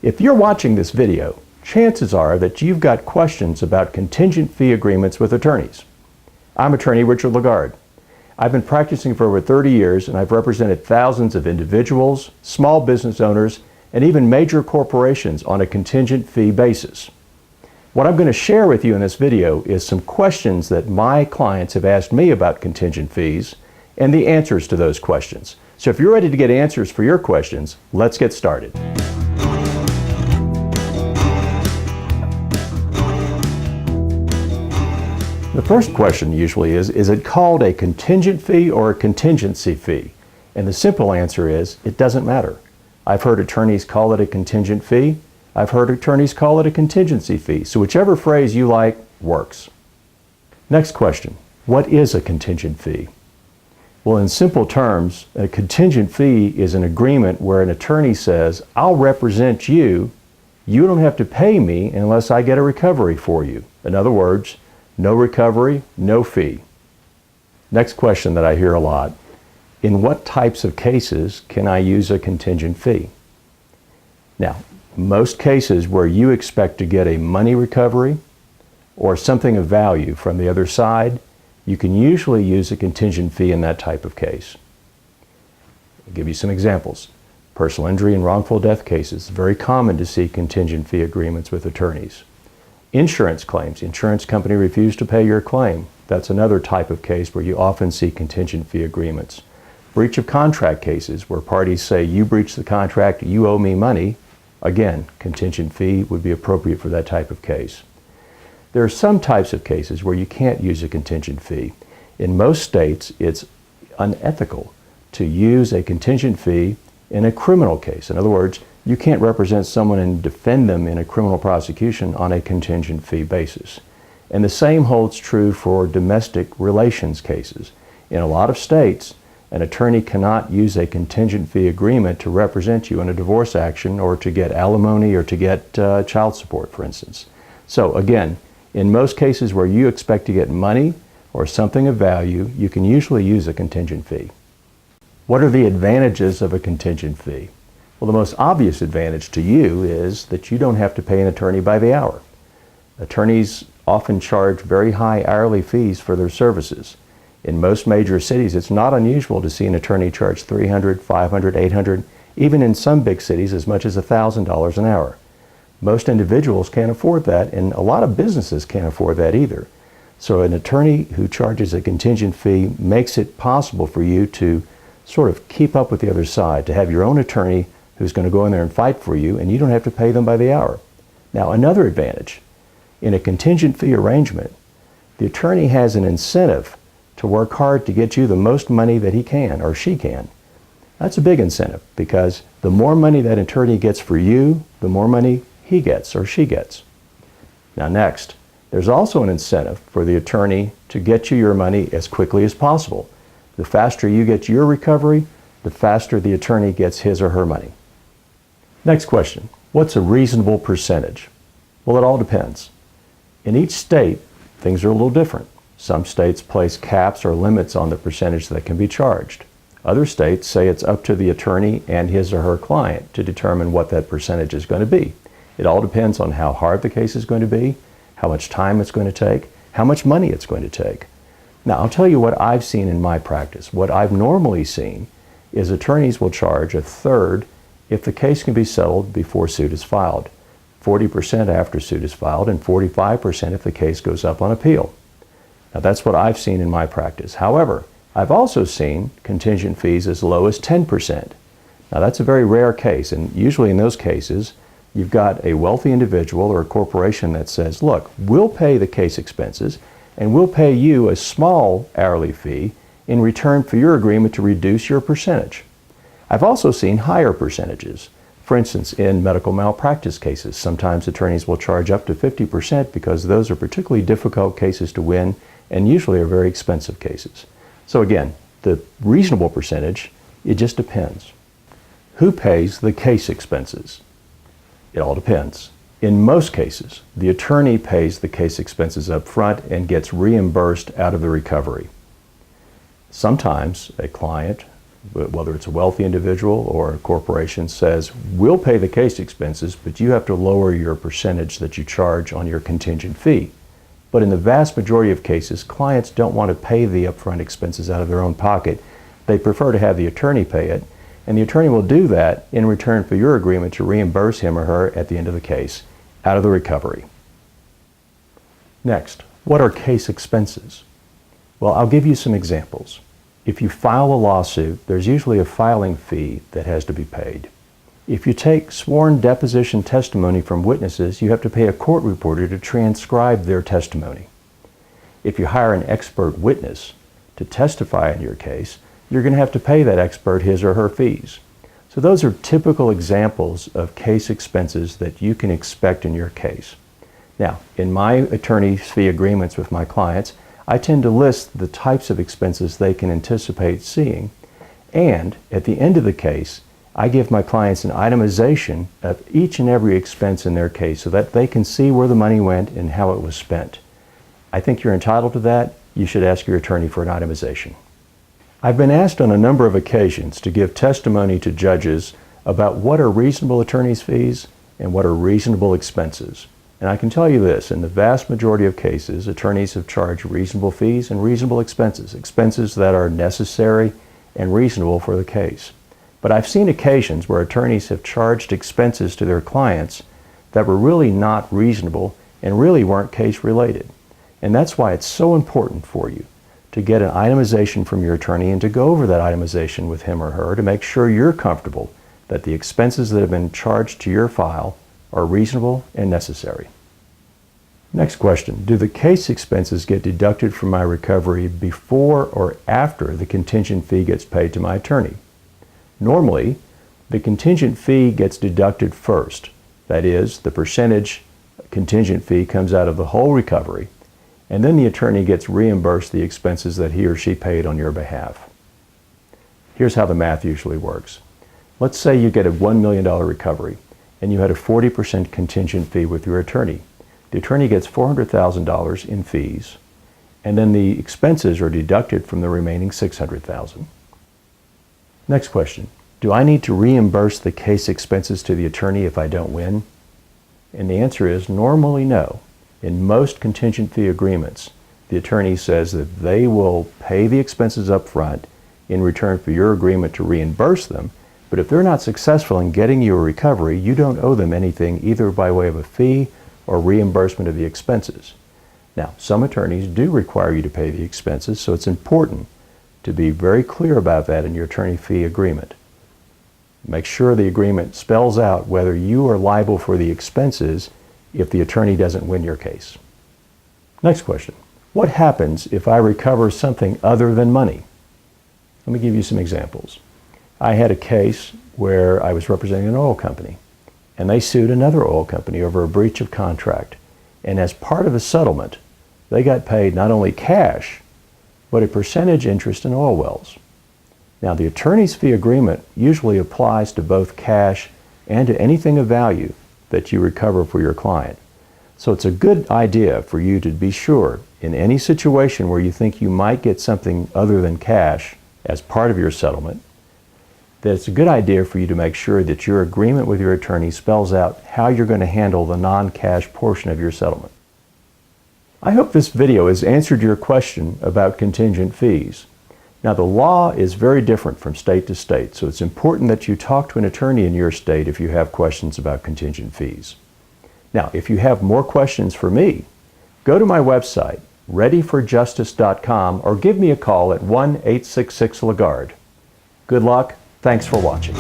If you're watching this video, chances are that you've got questions about contingent fee agreements with attorneys. I'm attorney Richard LaGarde. I've been practicing for over 30 years and I've represented thousands of individuals, small business owners, and even major corporations on a contingent fee basis. What I'm going to share with you in this video is some questions that my clients have asked me about contingent fees and the answers to those questions. So if you're ready to get answers for your questions, let's get started. The first question usually is it called a contingent fee or a contingency fee? And the simple answer is, it doesn't matter. I've heard attorneys call it a contingent fee. I've heard attorneys call it a contingency fee. So whichever phrase you like works. Next question, what is a contingent fee? Well, in simple terms, a contingent fee is an agreement where an attorney says, I'll represent you. You don't have to pay me unless I get a recovery for you. In other words, no recovery, no fee. Next question that I hear a lot, in what types of cases can I use a contingent fee? Now, most cases where you expect to get a money recovery or something of value from the other side, you can usually use a contingent fee in that type of case. I'll give you some examples. Personal injury and wrongful death cases, very common to see contingent fee agreements with attorneys. Insurance claims, insurance company refused to pay your claim. That's another type of case where you often see contingent fee agreements. Breach of contract cases where parties say you breached the contract, you owe me money. Again, contingent fee would be appropriate for that type of case. There are some types of cases where you can't use a contingent fee. In most states, it's unethical to use a contingent fee in a criminal case. In other words, you can't represent someone and defend them in a criminal prosecution on a contingent fee basis. And the same holds true for domestic relations cases. In a lot of states, an attorney cannot use a contingent fee agreement to represent you in a divorce action or to get alimony or to get child support, for instance. So again, in most cases where you expect to get money or something of value, you can usually use a contingent fee. What are the advantages of a contingent fee? Well, the most obvious advantage to you is that you don't have to pay an attorney by the hour. Attorneys often charge very high hourly fees for their services. In most major cities, it's not unusual to see an attorney charge $300, $500, $800, even in some big cities as much as $1,000 an hour. Most individuals can't afford that, and a lot of businesses can't afford that either. So an attorney who charges a contingent fee makes it possible for you to sort of keep up with the other side, to have your own attorney who's going to go in there and fight for you, and you don't have to pay them by the hour. Now, another advantage, in a contingent fee arrangement, the attorney has an incentive to work hard to get you the most money that he can or she can. That's a big incentive because the more money that attorney gets for you, the more money he gets or she gets. Now next, there's also an incentive for the attorney to get you your money as quickly as possible. The faster you get your recovery, the faster the attorney gets his or her money. Next question, what's a reasonable percentage? Well, it all depends. In each state, things are a little different. Some states place caps or limits on the percentage that can be charged. Other states say it's up to the attorney and his or her client to determine what that percentage is going to be. It all depends on how hard the case is going to be, how much time it's going to take, how much money it's going to take. Now, I'll tell you what I've seen in my practice. What I've normally seen is attorneys will charge a third if the case can be settled before suit is filed, 40% after suit is filed, and 45% if the case goes up on appeal. Now, that's what I've seen in my practice. However, I've also seen contingent fees as low as 10%. Now, that's a very rare case, and usually in those cases, you've got a wealthy individual or a corporation that says, look, we'll pay the case expenses, and we'll pay you a small hourly fee in return for your agreement to reduce your percentage. I've also seen higher percentages. For instance, in medical malpractice cases, sometimes attorneys will charge up to 50% because those are particularly difficult cases to win and usually are very expensive cases. So again, the reasonable percentage, it just depends. Who pays the case expenses? It all depends. In most cases, the attorney pays the case expenses up front and gets reimbursed out of the recovery. Sometimes a client whether it's a wealthy individual or a corporation, says, we'll pay the case expenses, but you have to lower your percentage that you charge on your contingent fee. But in the vast majority of cases, clients don't want to pay the upfront expenses out of their own pocket. They prefer to have the attorney pay it, and the attorney will do that in return for your agreement to reimburse him or her at the end of the case out of the recovery. Next, what are case expenses? Well, I'll give you some examples. If you file a lawsuit, there's usually a filing fee that has to be paid. If you take sworn deposition testimony from witnesses, you have to pay a court reporter to transcribe their testimony. If you hire an expert witness to testify in your case, you're going to have to pay that expert his or her fees. So those are typical examples of case expenses that you can expect in your case. Now, in my attorney's fee agreements with my clients, I tend to list the types of expenses they can anticipate seeing, and at the end of the case, I give my clients an itemization of each and every expense in their case so that they can see where the money went and how it was spent. I think you're entitled to that. You should ask your attorney for an itemization. I've been asked on a number of occasions to give testimony to judges about what are reasonable attorney's fees and what are reasonable expenses. And I can tell you this, in the vast majority of cases, attorneys have charged reasonable fees and reasonable expenses, expenses that are necessary and reasonable for the case. But I've seen occasions where attorneys have charged expenses to their clients that were really not reasonable and really weren't case related. And that's why it's so important for you to get an itemization from your attorney and to go over that itemization with him or her to make sure you're comfortable that the expenses that have been charged to your file are reasonable and necessary. Next question, do the case expenses get deducted from my recovery before or after the contingent fee gets paid to my attorney? Normally, the contingent fee gets deducted first. That is, the percentage contingent fee comes out of the whole recovery, and then the attorney gets reimbursed the expenses that he or she paid on your behalf. Here's how the math usually works. Let's say you get a $1 million recovery, and you had a 40% contingent fee with your attorney. The attorney gets $400,000 in fees, and then the expenses are deducted from the remaining $600,000. Next question, do I need to reimburse the case expenses to the attorney if I don't win? And the answer is normally no. In most contingent fee agreements, the attorney says that they will pay the expenses up front in return for your agreement to reimburse them, but if they're not successful in getting you a recovery, you don't owe them anything either by way of a fee or reimbursement of the expenses. Now, some attorneys do require you to pay the expenses, so it's important to be very clear about that in your attorney fee agreement. Make sure the agreement spells out whether you are liable for the expenses if the attorney doesn't win your case. Next question, what happens if I recover something other than money? Let me give you some examples. I had a case where I was representing an oil company, and they sued another oil company over a breach of contract. And as part of the settlement, they got paid not only cash, but a percentage interest in oil wells. Now, the attorney's fee agreement usually applies to both cash and to anything of value that you recover for your client. So it's a good idea for you to be sure in any situation where you think you might get something other than cash as part of your settlement, that it's a good idea for you to make sure that your agreement with your attorney spells out how you're going to handle the non-cash portion of your settlement. I hope this video has answered your question about contingent fees. Now, the law is very different from state to state, so it's important that you talk to an attorney in your state if you have questions about contingent fees. Now, if you have more questions for me, go to my website, readyforjustice.com, or give me a call at 1-866-LaGarde. Good luck. Thanks for watching.